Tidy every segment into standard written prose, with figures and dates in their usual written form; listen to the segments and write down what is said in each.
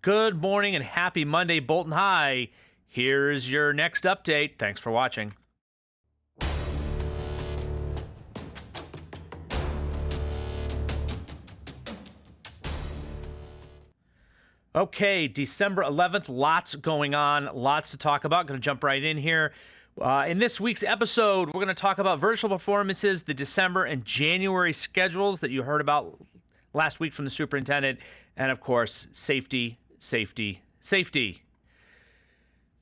Good morning and happy Monday, Bolton High. Here's your next update. Thanks for watching. Okay, December 11th, lots going on, lots to talk about. Going to jump right in here. In this week's episode, we're going to talk about virtual performances, the December and January schedules that you heard about last week from the superintendent, and of course, safety, safety, safety.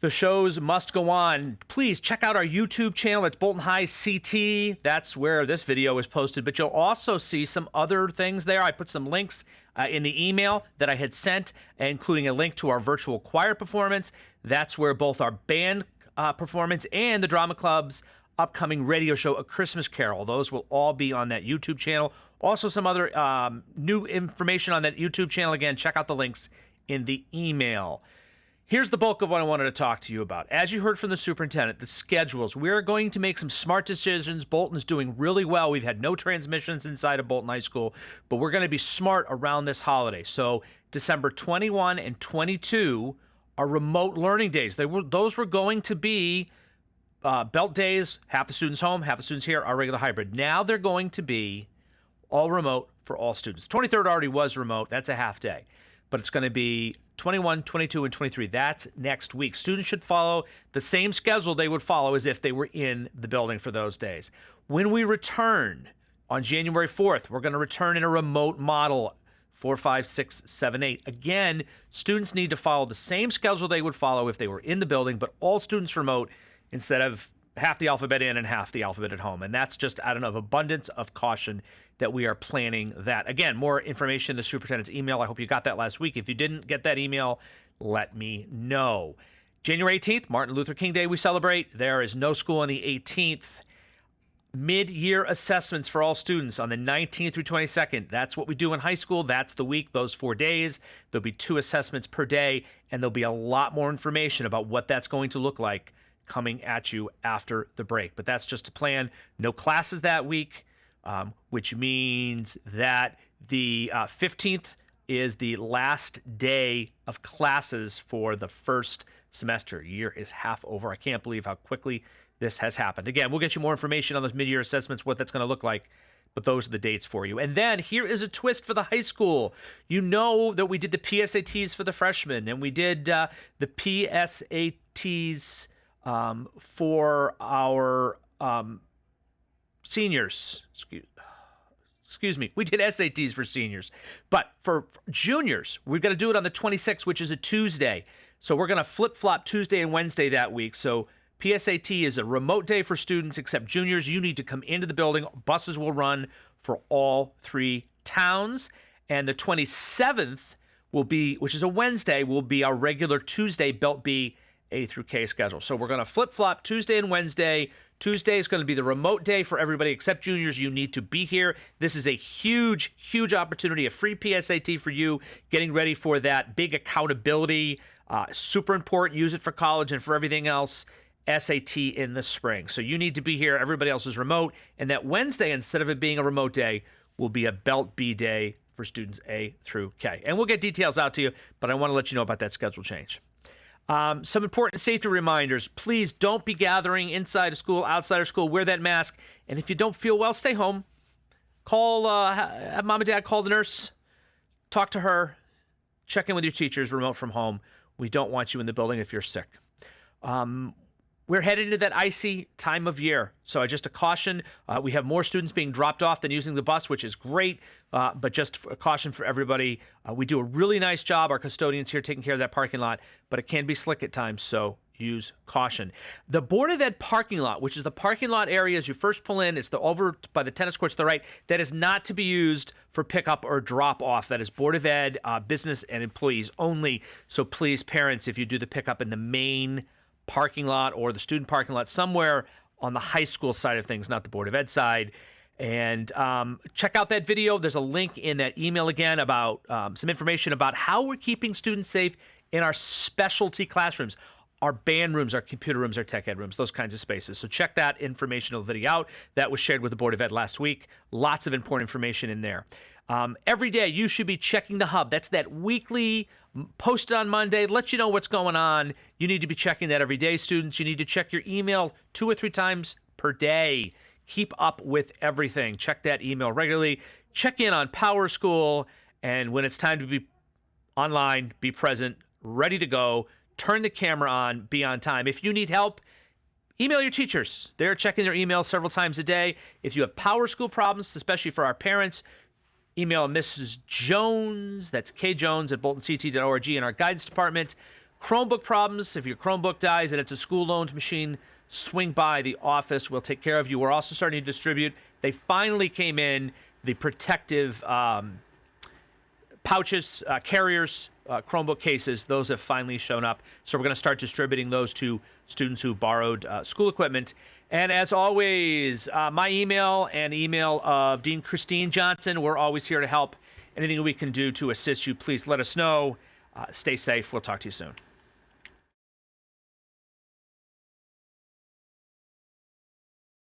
The shows must go on. Please check out our YouTube channel. It's Bolton High CT. That's where this video is posted. But you'll also see some other things there. I put some links in the email that I had sent, including a link to our virtual choir performance. That's where both our band performance and the drama club's upcoming radio show, A Christmas Carol. Those will all be on that YouTube channel. Also, some other new information on that YouTube channel. Again, check out the links in the email. Here's the bulk of what I wanted to talk to you about. As you heard from the superintendent, the schedules. We're going to make some smart decisions. Bolton's doing really well. We've had no transmissions inside of Bolton High School, but we're going to be smart around this holiday. So December 21 and 22 are remote learning days. Those were going to be belt days, half the students home, half the students here, our regular hybrid. Now they're going to be all remote for all students. 23rd already was remote. That's a half day. But it's going to be 21, 22, and 23. That's next week. Students should follow the same schedule they would follow as if they were in the building for those days. When we return on January 4th, we're going to return in a remote model, 4, 5, 6, 7, 8. Again, students need to follow the same schedule they would follow if they were in the building, but all students remote instead of half the alphabet in and half the alphabet at home. And that's just out of abundance of caution that we are planning that. Again, more information in the superintendent's email. I hope you got that last week. If you didn't get that email, let me know. January 18th, Martin Luther King Day we celebrate. There is no school on the 18th. Mid-year assessments for all students on the 19th through 22nd. That's what we do in high school. That's the week, those 4 days. There'll be 2 assessments per day, and there'll be a lot more information about what that's going to look like coming at you after the break. But that's just a plan. No classes that week, which means that the 15th is the last day of classes for the first semester. Year is half over. I can't believe how quickly this has happened. Again, we'll get you more information on those mid-year assessments, what that's going to look like, but those are the dates for you. And then here is a twist for the high school. You know that we did the PSATs for the freshmen, and we did the PSATs for our seniors. Excuse me. We did SATs for seniors. But for juniors, we've got to do it on the 26th, which is a Tuesday. So we're going to flip-flop Tuesday and Wednesday that week. So PSAT is a remote day for students, except juniors, you need to come into the building. Buses will run for all 3 towns. And the 27th will be, which is a Wednesday, will be our regular Tuesday Belt B A through K schedule. So we're going to flip-flop Tuesday and Wednesday. Tuesday is going to be the remote day for everybody except juniors. You need to be here. This is a huge, huge opportunity, a free PSAT for you, getting ready for that big accountability. Super important. Use it for college and for everything else. SAT in the spring. So you need to be here. Everybody else is remote. And that Wednesday, instead of it being a remote day, will be a Belt B day for students A through K. And we'll get details out to you, but I want to let you know about that schedule change. Some important safety reminders. Please don't be gathering inside of school, outside of school. Wear that mask. And if you don't feel well, stay home. Call, have mom and dad call the nurse. Talk to her. Check in with your teachers remote from home. We don't want you in the building if you're sick. We're headed into that icy time of year. So just a caution, we have more students being dropped off than using the bus, which is great, but just a caution for everybody. We do a really nice job, our custodians here, taking care of that parking lot, but it can be slick at times, so use caution. The Board of Ed parking lot, which is the parking lot area as you first pull in, it's the over by the tennis courts to the right, that is not to be used for pickup or drop off. That is Board of Ed, business and employees only. So please, parents, if you do the pickup in the main parking lot or the student parking lot somewhere on the high school side of things, not the Board of Ed side. And check out that video. There's a link in that email again about some information about how we're keeping students safe in our specialty classrooms, our band rooms, our computer rooms, our tech ed rooms, those kinds of spaces. So check that informational video out. That was shared with the Board of Ed last week. Lots of important information in there. Every day, you should be checking the hub. That's that weekly posted on Monday. Let you know what's going on. You need to be checking that every day, students. You need to check your email 2 or 3 times per day. Keep up with everything. Check that email regularly. Check in on PowerSchool. And when it's time to be online, be present, ready to go. Turn the camera on, be on time. If you need help, email your teachers. They're checking their emails several times a day. If you have PowerSchool problems, especially for our parents, email Mrs. Jones, that's kjones@boltonct.org, in our guidance department. Chromebook problems, if your Chromebook dies and it's a school-owned machine, swing by the office. We'll take care of you. We're also starting to distribute. They finally came in, the protective pouches, carriers, Chromebook cases. Those have finally shown up. So we're going to start distributing those to students who borrowed school equipment. And as always, my email and email of Dean Christine Johnson, we're always here to help. Anything we can do to assist you, please let us know. Stay safe. We'll talk to you soon.